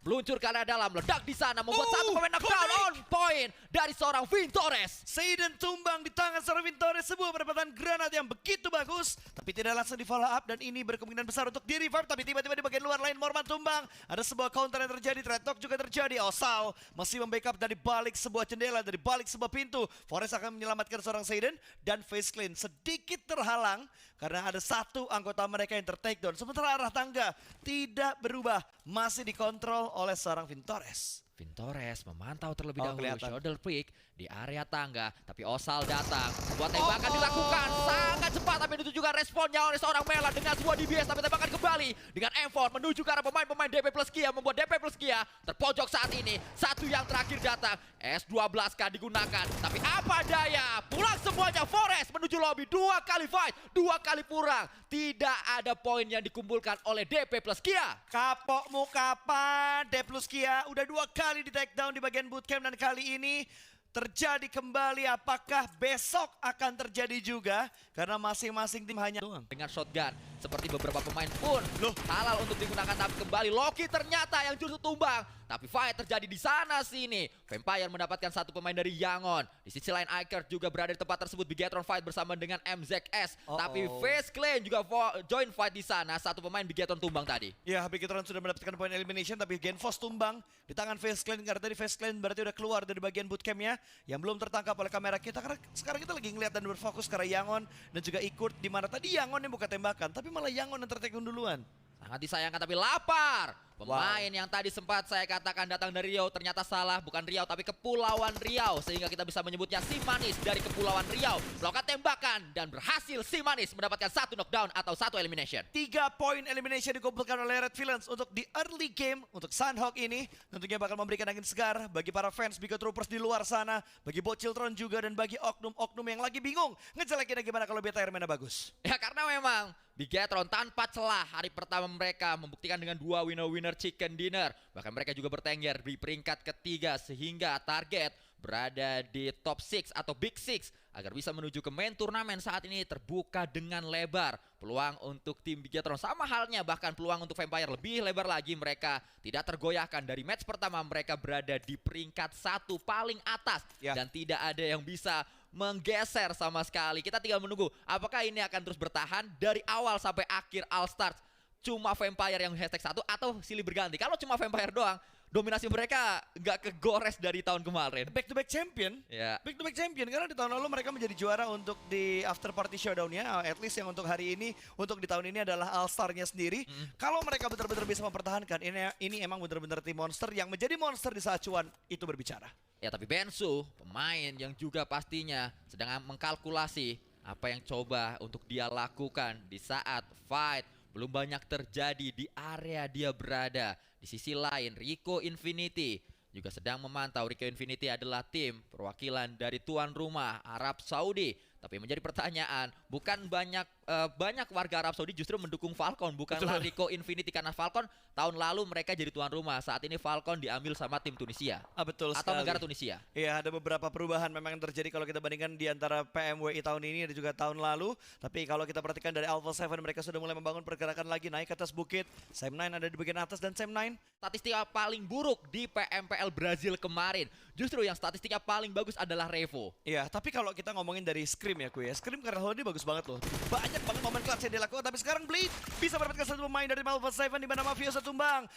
meluncur ke arah dalam, ledak di sana, membuat satu pemain knockdown on point dari seorang Vintores. Seiden tumbang di tangan seorang Vintores, sebuah penempatan granat yang begitu bagus, tapi tidak langsung di follow up dan ini berkemungkinan besar untuk di revive. Tapi tiba-tiba di bagian luar lain Morman tumbang, ada sebuah counter yang terjadi, Trade Talk juga terjadi. Osal masih membackup dari balik sebuah jendela, dari balik sebuah pintu. Forest akan menyelamatkan seorang Seiden dan Face Clean sedikit terhalang karena ada satu anggota mereka yang ter-takedown. Sementara arah tangga tidak berubah, masih dikontrol oleh seorang Vintores. Vintores memantau terlebih Oh, dahulu kelihatan. shoulder pick di area tangga, tapi Osal datang. Sebuah tembakan dilakukan sangat cepat, tapi itu juga responnya oleh seorang Mela dengan sebuah DBS, tapi tembakan kembali dengan M4 menuju ke arah pemain-pemain DP plus Kia, membuat DP plus Kia terpojok saat ini. Satu yang terakhir datang, S12K digunakan, tapi apa daya, pulang semuanya. Forest menuju lobby, 2 kali fight, 2 kali kurang. Tidak ada poin yang dikumpulkan oleh DP plus Kia. Kapokmu kapan? D plus Kia udah 2 kali di take down di bagian bootcamp dan kali ini terjadi kembali. Apakah besok akan terjadi juga? Karena masing-masing tim hanya Dengan shotgun, seperti beberapa pemain pun halal untuk digunakan, tapi kembali Loki ternyata yang justru tumbang. Tapi fight terjadi di sana sini. Vampire mendapatkan satu pemain dari Yangon. Di sisi lain Ikert juga berada di tempat tersebut. Bigetron fight bersama dengan MZS. Tapi Face Clan juga join fight di sana. Satu pemain Bigetron tumbang tadi. Ya, Bigetron sudah mendapatkan poin elimination, tapi Genfos tumbang di tangan Face Clan. Karena tadi Face Clan berarti udah keluar dari bagian bootcampnya yang belum tertangkap oleh kamera kita. Karena sekarang kita lagi ngeliat dan berfokus ke arah Yangon dan juga Ikut, di mana tadi Yangon yang buka tembakan, tapi malah Yangon yang tertekun duluan. Sangat disayangkan, tapi lapar. Pemain yang tadi sempat saya katakan datang dari Riau ternyata salah, bukan Riau tapi Kepulauan Riau, sehingga kita bisa menyebutnya Si Manis dari Kepulauan Riau. Melakukan tembakan dan berhasil Si Manis mendapatkan satu knockdown atau satu elimination. 3 poin elimination dikumpulkan oleh Red Villains untuk di early game untuk Sunhawk ini. Tentunya bakal memberikan angin segar bagi para fans Bigo Troopers di luar sana, bagi Bociltron juga dan bagi oknum-oknum yang lagi bingung ngejelekinnya gimana kalau beta airman bagus. Ya karena memang Bigetron tanpa celah hari pertama mereka membuktikan dengan 2 winner-winner chicken dinner. Bahkan mereka juga bertengger di peringkat ketiga sehingga target berada di top 6 atau big 6 agar bisa menuju ke main turnamen saat ini terbuka dengan lebar. Peluang untuk tim Bigetron sama halnya, bahkan peluang untuk Vampire lebih lebar lagi. Mereka tidak tergoyahkan dari match pertama, mereka berada di peringkat 1 paling atas dan tidak ada yang bisa menggeser sama sekali. Kita tinggal menunggu apakah ini akan terus bertahan dari awal sampai akhir All Stars. Cuma Vampire yang hashtag 1 atau silih berganti. Kalau cuma Vampire doang, dominasi mereka nggak kegores dari tahun kemarin. Back to back champion. Ya. Back to back champion karena di tahun lalu mereka menjadi juara untuk di after party showdown-nya. At least yang untuk hari ini, untuk di tahun ini adalah All Star-nya sendiri. Kalau mereka benar-benar bisa mempertahankan, ini emang benar-benar tim monster yang menjadi monster di saat cuan itu berbicara. Ya tapi Bensu, pemain yang juga pastinya sedang mengkalkulasi apa yang coba untuk dia lakukan di saat fight belum banyak terjadi di area dia berada. Di sisi lain, Rico Infinity juga sedang memantau. Rico Infinity adalah tim perwakilan dari tuan rumah Arab Saudi. Tapi menjadi pertanyaan, bukan banyak warga Arab Saudi justru mendukung Falcon, bukanlah Rico Infinity, karena Falcon tahun lalu mereka jadi tuan rumah. Saat ini Falcon diambil sama tim Tunisia. Betul atau sekali. negara Tunisia. Iya, ada beberapa perubahan memang yang terjadi kalau kita bandingkan di antara PMWI tahun ini dan juga tahun lalu. Tapi kalau kita perhatikan dari Alpha 7, mereka sudah mulai membangun pergerakan lagi, naik ke atas bukit. Sam9 ada di bagian atas dan Sam9 statistika paling buruk di PMPL Brazil kemarin. Justru yang statistiknya paling bagus adalah Revo. Iya, tapi kalau kita ngomongin dari Scream ya kuy ya, Scream karena ini bagus banget loh. Banyak banget momen clutch yang dilakukan, tapi sekarang Bleed bisa mendapatkan satu pemain dari Malva 7 di mana Mafiosa tumbang.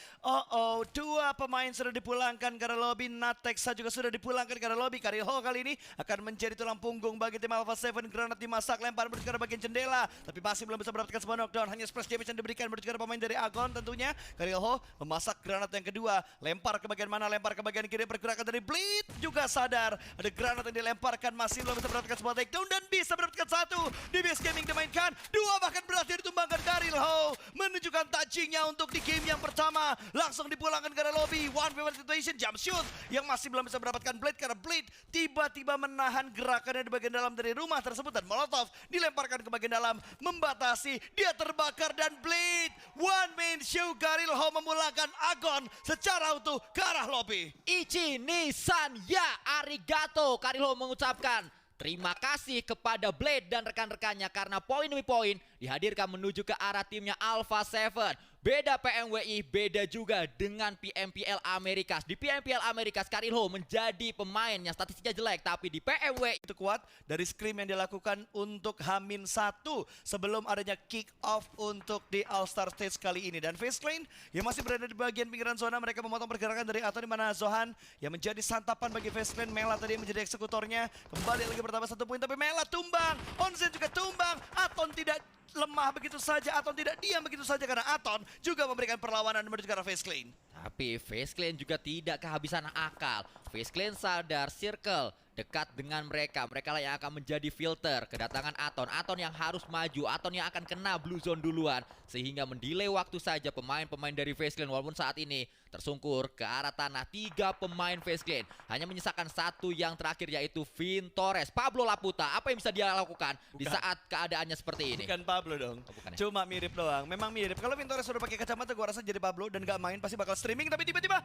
Dua pemain sudah dipulangkan karena lobby. Natexa juga sudah dipulangkan karena lobby. Karil Ho kali ini akan menjadi tulang punggung bagi tim Alpha 7. Granat dimasak, lempar menuju ke bagian jendela, tapi masih belum bisa mendapatkan sebuah knockdown. Hanya splash damage yang diberikan menuju ke pemain dari Agon tentunya. Karil Ho memasak granat yang kedua, lempar ke bagian mana, lempar ke bagian kiri. Pergerakan dari Bleed juga sadar ada granat yang dilemparkan, masih belum bisa mendapatkan sebuah takedown dan bisa mendapatkan satu. DBS Gaming dimainkan, dua bahkan berhasil ditumbangkan. Karil Ho menunjukkan touchingnya untuk di game yang pertama, langsung dipulangkan ke lobby. One favor situation, jump shoot yang masih belum bisa mendapatkan Blade karena Blade tiba-tiba menahan gerakannya di bagian dalam dari rumah tersebut dan Molotov dilemparkan ke bagian dalam membatasi, dia terbakar dan Blade one man show. Karil Ho memulangkan Agon secara utuh ke arah lobby. Ichi Nissan ya arigato, Karil Ho mengucapkan terima kasih kepada Blade dan rekan-rekannya karena poin demi poin dihadirkan menuju ke arah timnya Alpha 7. Beda PMWI, beda juga dengan PMPL Amerikas. Di PMPL Amerikas, Karinho menjadi pemain yang statistiknya jelek, tapi di PMWI itu kuat dari scrim yang dilakukan untuk H-1 sebelum adanya kick off untuk di All Star Stage kali ini. Dan FaZe yang masih berada di bagian pinggiran zona, mereka memotong pergerakan dari Aton, di mana Zohan yang menjadi santapan bagi FaZe. Mela tadi menjadi eksekutornya, kembali lagi bertambah 1 poin, tapi Mela tumbang, Onzen juga tumbang. Aton tidak lemah begitu saja, Aton tidak diam begitu saja karena Aton juga memberikan perlawanan menuju ke arah FaZe. Tapi FaZe juga tidak kehabisan akal. FaZe sadar circle dekat dengan mereka. Mereka lah yang akan menjadi filter kedatangan Aton. Aton yang harus maju, Aton yang akan kena blue zone duluan. Sehingga mendelay waktu saja pemain-pemain dari FaZe walaupun saat ini tersungkur ke arah tanah. 3 pemain FaZe hanya menyisakan 1 yang terakhir, yaitu Vin Torres. Pablo Laputa, apa yang bisa dia lakukan di saat keadaannya seperti ini? Bukan Pablo dong, bukan ya? Cuma mirip doang. Memang mirip. Kalau Vin Torres sudah pakai kacamata, gua rasa jadi Pablo dan gak main pasti bakal streaming. Tapi tiba-tiba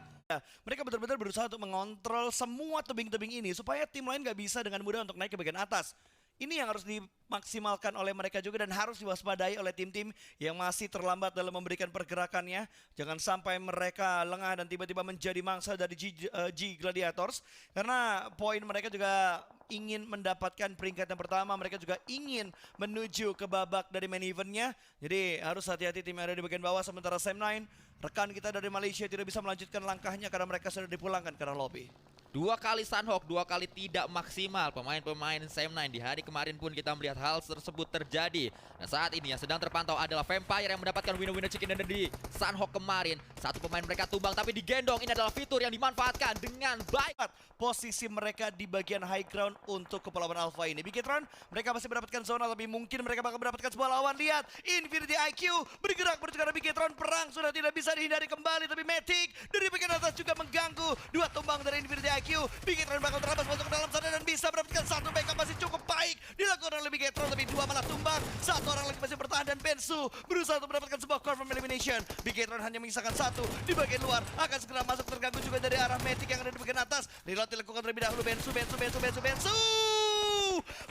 mereka benar-benar berusaha untuk mengontrol semua tebing-tebing ini supaya tim lain gak bisa dengan mudah untuk naik ke bagian atas. Ini yang harus dimaksimalkan oleh mereka juga dan harus diwaspadai oleh tim-tim yang masih terlambat dalam memberikan pergerakannya. Jangan sampai mereka lengah dan tiba-tiba menjadi mangsa dari G Gladiators. Karena poin mereka juga ingin mendapatkan peringkat yang pertama. Mereka juga ingin menuju ke babak dari main eventnya. Jadi harus hati-hati tim yang ada di bagian bawah. Sementara Sam9, rekan kita dari Malaysia, tidak bisa melanjutkan langkahnya karena mereka sudah dipulangkan ke arah lobby. 2 kali Sunhawk, 2 kali tidak maksimal pemain-pemain Sam9. Di hari kemarin pun kita melihat hal tersebut terjadi. Dan saat ini yang sedang terpantau adalah Vampire yang mendapatkan winner chicken dinner di Sunhawk kemarin. 1 pemain mereka tumbang tapi digendong. Ini adalah fitur yang dimanfaatkan dengan baik. Posisi mereka di bagian high ground untuk kepulauan Alpha ini. Bigetron, mereka masih mendapatkan zona, tapi mungkin mereka bakal mendapatkan sebuah lawan. Lihat, Infinity IQ bergerak menuju ke arah Bigetron. Perang sudah tidak bisa dihindari kembali, tapi Matic dari bagian atas juga mengganggu. 2 tumbang dari Infinity IQ. Bigetron bakal terabas masuk ke dalam sana dan bisa mendapatkan 1 backup masih cukup baik dilakukan oleh Bigetron, tapi 2 malah tumbang. 1 orang lagi masih bertahan dan Bensu berusaha untuk mendapatkan sebuah confirm elimination. Bigetron hanya menyisakan 1 di bagian luar, akan segera masuk, terganggu juga dari arah Matic yang ada di bagian atas. Reload dilakukan terlebih dahulu.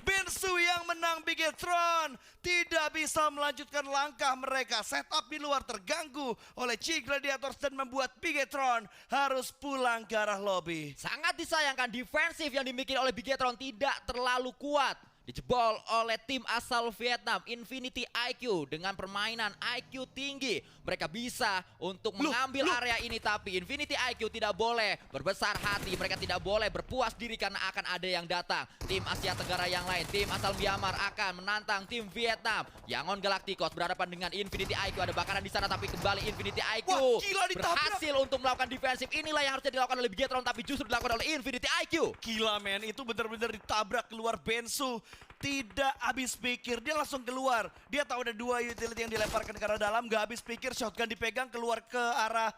Bensu yang menang. Bigetron tidak bisa melanjutkan langkah mereka. Setup di luar terganggu oleh G Gladiators dan membuat Bigetron harus pulang ke arah lobby. Sangat disayangkan defensif yang dimiliki oleh Bigetron tidak terlalu kuat. Dijebol oleh tim asal Vietnam, Infinity IQ. Dengan permainan IQ tinggi, mereka bisa untuk mengambil area ini. Tapi Infinity IQ tidak boleh berbesar hati. Mereka tidak boleh berpuas diri karena akan ada yang datang. Tim Asia Tenggara yang lain, tim asal Myanmar akan menantang tim Vietnam. Yangon Galacticos berhadapan dengan Infinity IQ. Ada bakaran di sana tapi kembali Infinity IQ berhasil untuk melakukan defensif. Inilah yang harusnya dilakukan oleh Bigetron tapi justru dilakukan oleh Infinity IQ. Gila men, itu benar-benar ditabrak keluar. Bensu tidak habis pikir, dia langsung keluar. Dia tahu ada 2 utility yang dilemparkan ke arah dalam, gak habis pikir, shotgun dipegang keluar ke arah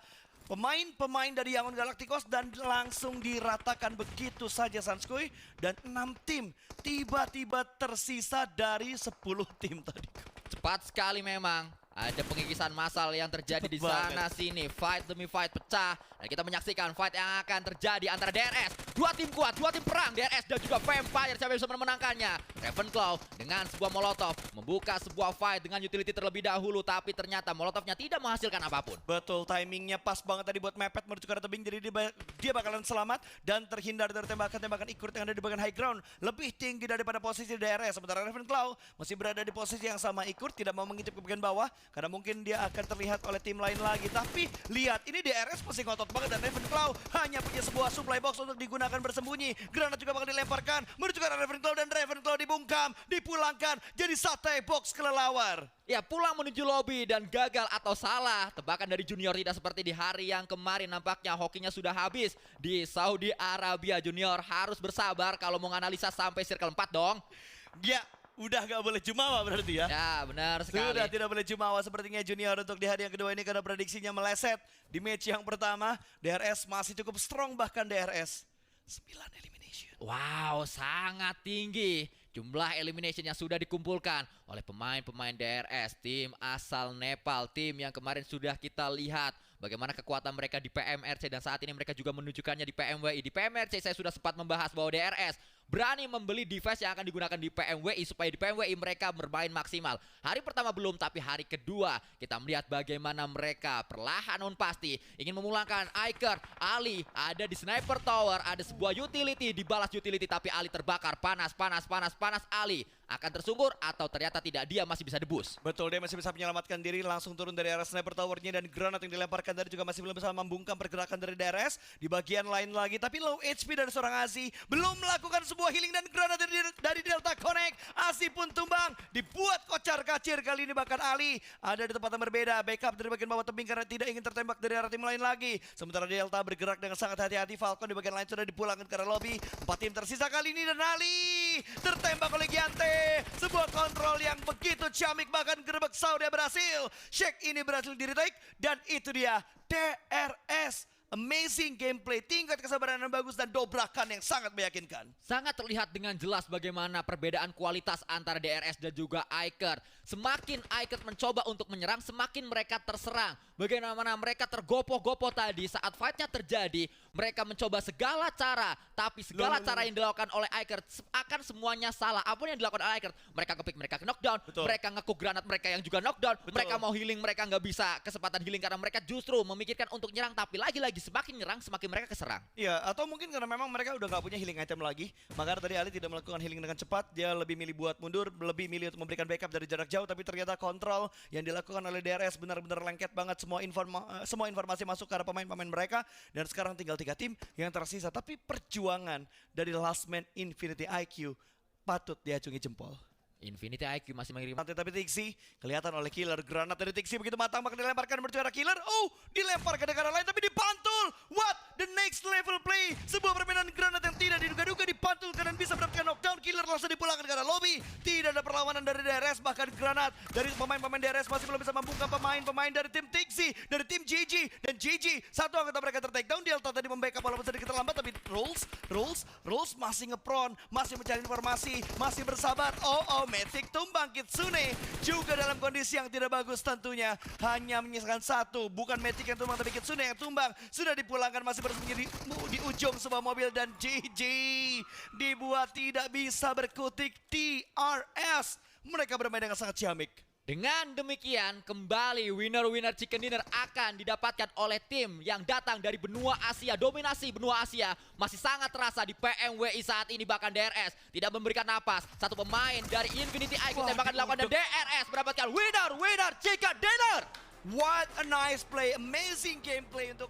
pemain-pemain dari Yangon Galacticos dan langsung diratakan begitu saja Sanskuy. Dan 6 tim tiba-tiba tersisa dari 10 tim tadi. Cepat sekali memang. Ada pengikisan massal yang terjadi di sana sini. Fight demi fight pecah. Dan kita menyaksikan fight yang akan terjadi antara DRS. 2 tim kuat, 2 tim perang. DRS dan juga Vampire. Siapa yang bisa memenangkannya? Ravenclaw dengan sebuah molotov membuka sebuah fight dengan utility terlebih dahulu. Tapi ternyata molotovnya tidak menghasilkan apapun. Betul, timingnya pas banget tadi buat mepet menuju ke arah tebing. Jadi dia bakalan selamat dan terhindar dari tembakan-tembakan Ikurt yang ada di bagian high ground. Lebih tinggi daripada posisi DRS. Sementara Ravenclaw masih berada di posisi yang sama Ikurt. Tidak mau mengintip ke bagian bawah karena mungkin dia akan terlihat oleh tim lain lagi. Tapi lihat, ini DRS masih ngotot banget dan Ravenclaw hanya punya sebuah supply box untuk digunakan bersembunyi. Granat juga bakal dilemparkan menuju ke arah Ravenclaw dan Ravenclaw dibungkam, dipulangkan jadi sate box kelelawar. Ya, pulang menuju lobby dan gagal atau salah. Tebakan dari Junior tidak seperti di hari yang kemarin. Nampaknya hokinya sudah habis di Saudi Arabia. Junior harus bersabar kalau mau analisa sampai circle 4 dong. Ya, udah gak boleh jumawa berarti ya? Ya, benar sekali. Sudah tidak boleh jumawa sepertinya Junior untuk di hari yang kedua ini karena prediksinya meleset. Di match yang pertama, DRS masih cukup strong, bahkan DRS 9 elimination. Wow, sangat tinggi jumlah elimination yang sudah dikumpulkan oleh pemain-pemain DRS, tim asal Nepal, tim yang kemarin sudah kita lihat bagaimana kekuatan mereka di PMRC dan saat ini mereka juga menunjukkannya di PMWI. Di PMRC saya sudah sempat membahas bahwa DRS berani membeli device yang akan digunakan di PMWI supaya di PMWI mereka bermain maksimal. Hari pertama belum, tapi hari kedua kita melihat bagaimana mereka perlahan namun pasti ingin memulangkan Iker. Ali ada di sniper tower, ada sebuah utility, dibalas utility tapi Ali terbakar. Panas Ali akan tersungkur atau ternyata tidak, dia masih bisa debus. Betul, dia masih bisa menyelamatkan diri, langsung turun dari arah sniper towernya dan granat yang dilemparkan dari juga masih belum bisa membungkam pergerakan dari DRS. Di bagian lain lagi, tapi low HP dari seorang Asi belum melakukan sebuah healing dan granat dari Delta Connect. Asi pun tumbang, dibuat kocar kacir kali ini, bahkan Ali ada di tempat yang berbeda, backup dari bagian bawah tebing karena tidak ingin tertembak dari arah tim lain lagi. Sementara Delta bergerak dengan sangat hati-hati, Falcon di bagian lain sudah dipulangkan ke arah lobby. 4 tim tersisa kali ini dan Ali tertembak oleh Giante. Sebuah kontrol yang begitu ciamik, bahkan gerbek Saudi berhasil. Shake ini berhasil di retake dan itu dia DRS. Amazing gameplay, tingkat kesabaran yang bagus dan dobrakan yang sangat meyakinkan. Sangat terlihat dengan jelas bagaimana perbedaan kualitas antara DRS dan juga Iker. Semakin Iker mencoba untuk menyerang, semakin mereka terserang. Bagaimana mereka tergopoh-gopoh tadi saat fightnya terjadi. Mereka mencoba segala cara, tapi segala cara yang dilakukan oleh Iker akan semuanya salah. Apapun yang dilakukan oleh Iker, mereka ngepick, mereka knockdown, mereka ngecook granat, mereka yang juga knockdown. Mereka mau healing, mereka nggak bisa kesempatan healing karena mereka justru memikirkan untuk nyerang, tapi lagi-lagi semakin nyerang, semakin mereka keserang. Iya, atau mungkin karena memang mereka udah nggak punya healing item lagi. Makanya tadi Ali tidak melakukan healing dengan cepat. Dia lebih milih buat mundur, lebih milih untuk memberikan backup dari jarak jauh. Tapi ternyata kontrol yang dilakukan oleh DRS benar-benar lengket banget. Semua informasi masuk ke arah pemain-pemain mereka. Dan sekarang tinggal 3 tim yang tersisa. Tapi perjuangan dari Last Man Infinity IQ patut diacungi jempol. Infinity IQ masih mengirim. Tapi Tixi kelihatan oleh Killer. Granat dari Tixi begitu matang, maka dilemparkan menuju arah Killer. Oh, dilempar ke negara lain tapi dipantul. What? The next level play. Sebuah permainan granat yang tidak diduga-duga dipantulkan dan bisa mendapatkan knockdown. Killer langsung dipulangkan ke arah lobby. Tidak ada perlawanan dari DRS, bahkan granat dari pemain-pemain DRS masih belum bisa membungkam pemain-pemain dari tim Tixi, dari tim GG. Dan GG, satu anggota mereka tertakedown. Delta tadi membackup walaupun sedikit terlambat, tapi Rolls masih ngepron, masih mencari informasi, masih bersabar. Oh, Matic tumbang. Kitsune juga dalam kondisi yang tidak bagus tentunya. Hanya menyisakan satu, bukan Matic yang tumbang tapi Kitsune yang tumbang. Sudah dipulangkan, masih bersembunyi di ujung sebuah mobil dan GG dibuat tidak bisa berkutik DRS. Mereka bermain dengan sangat ciamik. Dengan demikian, kembali winner-winner chicken dinner akan didapatkan oleh tim yang datang dari benua Asia. Dominasi benua Asia masih sangat terasa di PMWI saat ini, bahkan DRS tidak memberikan napas. Satu pemain dari Infinity IQ tembakan dilakukan dan DRS mendapatkan winner chicken dinner. What a nice play, amazing gameplay untuk